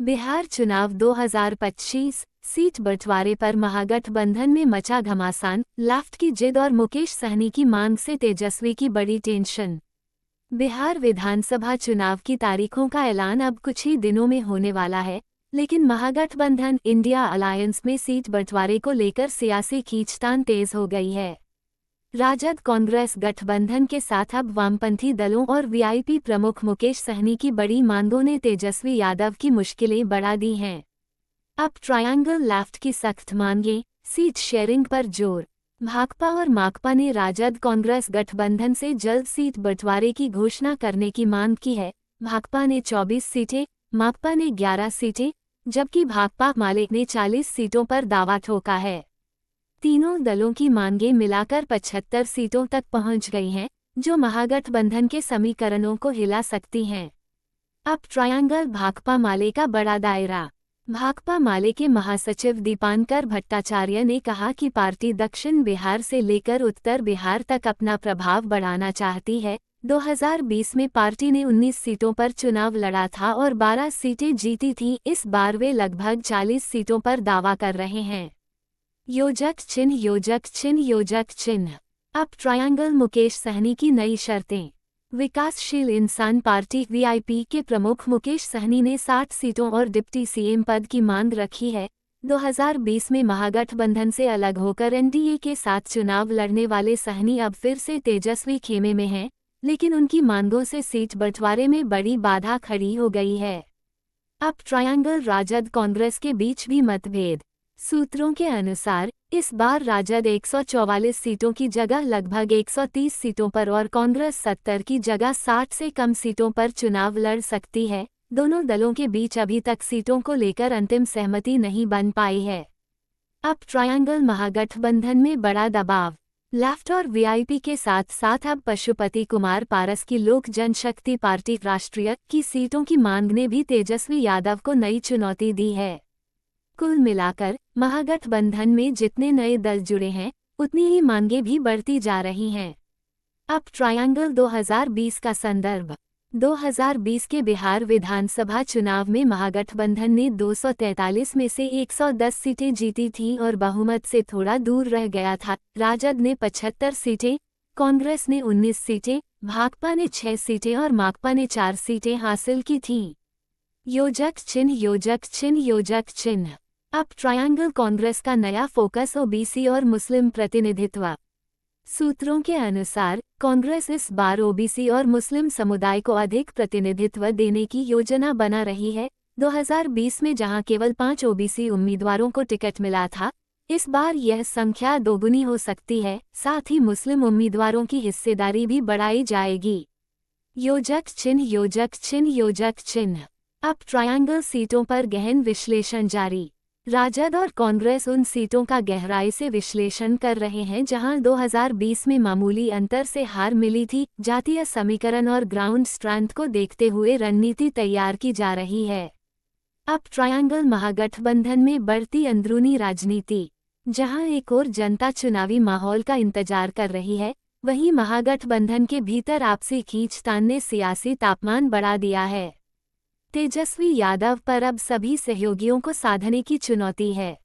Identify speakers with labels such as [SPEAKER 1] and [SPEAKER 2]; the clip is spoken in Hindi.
[SPEAKER 1] बिहार चुनाव 2025 सीट बंटवारे पर महागठबंधन में मचा घमासान, लेफ्ट की जिद और मुकेश सहनी की मांग से तेजस्वी की बड़ी टेंशन। बिहार विधानसभा चुनाव की तारीखों का ऐलान अब कुछ ही दिनों में होने वाला है, लेकिन महागठबंधन इंडिया अलायंस में सीट बंटवारे को लेकर सियासी खींचतान तेज हो गई है। राजद कांग्रेस गठबंधन के साथ अब वामपंथी दलों और वीआईपी प्रमुख मुकेश सहनी की बड़ी मांगों ने तेजस्वी यादव की मुश्किलें बढ़ा दी हैं। अब ट्रायंगल लेफ्ट की सख्त मांगें, सीट शेयरिंग पर जोर। भाकपा और माकपा ने राजद कांग्रेस गठबंधन से जल्द सीट बंटवारे की घोषणा करने की मांग की है। भाकपा ने 24 सीटें, माकपा ने 11 सीटें, जबकि भाकपा माले ने 40 सीटों पर दावा ठोका है। तीनों दलों की मांगें मिलाकर 75 सीटों तक पहुंच गई हैं, जो महागठबंधन के समीकरणों को हिला सकती हैं। अब ट्रायंगल भाकपा माले का बड़ा दायरा। भाकपा माले के महासचिव दीपांकर भट्टाचार्य ने कहा कि पार्टी दक्षिण बिहार से लेकर उत्तर बिहार तक अपना प्रभाव बढ़ाना चाहती है। 2020 में पार्टी ने 19 सीटों पर चुनाव लड़ा था और 12 सीटें जीती थीं। इस बार वे लगभग 40 सीटों पर दावा कर रहे हैं। योजक चिन्ह, योजक चिन्ह, योजक चिन्ह। अब ट्रायंगल मुकेश सहनी की नई शर्तें। विकासशील इंसान पार्टी वीआईपी के प्रमुख मुकेश सहनी ने 60 सीटों और डिप्टी सीएम पद की मांग रखी है। 2020 में महागठबंधन से अलग होकर एनडीए के साथ चुनाव लड़ने वाले सहनी अब फिर से तेजस्वी खेमे में हैं, लेकिन उनकी मांगों से सीट बंटवारे में बड़ी बाधा खड़ी हो गई है। अब ट्रायंगल राजद कांग्रेस के बीच भी मतभेद। सूत्रों के अनुसार इस बार राजद 144 सीटों की जगह लगभग 130 सीटों पर और कांग्रेस 70 की जगह 60 से कम सीटों पर चुनाव लड़ सकती है। दोनों दलों के बीच अभी तक सीटों को लेकर अंतिम सहमति नहीं बन पाई है। अब ट्रायंगल महागठबंधन में बड़ा दबाव। लेफ्ट और वीआईपी के साथ साथ अब पशुपति कुमार पारस की लोक जनशक्ति पार्टी राष्ट्रीय की सीटों की मांग ने भी तेजस्वी यादव को नई चुनौती दी है। कुल मिलाकर महागठबंधन में जितने नए दल जुड़े हैं, उतनी ही मांगें भी बढ़ती जा रही हैं। अब ट्रायंगल 2020 का संदर्भ। 2020 के बिहार विधानसभा चुनाव में महागठबंधन ने 243 में से 110 सीटें जीती थीं और बहुमत से थोड़ा दूर रह गया था। राजद ने 75 सीटें, कांग्रेस ने 19 सीटें, भाकपा ने 6 सीटें और माकपा ने 4 सीटें हासिल की थीं। योजक चिन्ह, योजक चिन्ह, योजक चिन्ह। अब ट्रायंगल कांग्रेस का नया फोकस ओबीसी और मुस्लिम प्रतिनिधित्व। सूत्रों के अनुसार कांग्रेस इस बार ओबीसी और मुस्लिम समुदाय को अधिक प्रतिनिधित्व देने की योजना बना रही है। 2020 में जहां केवल 5 ओबीसी उम्मीदवारों को टिकट मिला था, इस बार यह संख्या दोगुनी हो सकती है। साथ ही मुस्लिम उम्मीदवारों की हिस्सेदारी भी बढ़ाई जाएगी। योजक चिन्ह, योजक चिन्ह, योजक चिन्ह। अब ट्रायंगल सीटों पर गहन विश्लेषण जारी। राजद और कांग्रेस उन सीटों का गहराई से विश्लेषण कर रहे हैं जहां 2020 में मामूली अंतर से हार मिली थी। जातीय समीकरण और ग्राउंड स्ट्रेंथ को देखते हुए रणनीति तैयार की जा रही है। अब ट्रायंगल महागठबंधन में बढ़ती अंदरूनी राजनीति। जहां एक ओर जनता चुनावी माहौल का इंतजार कर रही है, वहीं महागठबंधन के भीतर आपसी खींचतान ने सियासी तापमान बढ़ा दिया है। तेजस्वी यादव पर अब सभी सहयोगियों को साधने की चुनौती है।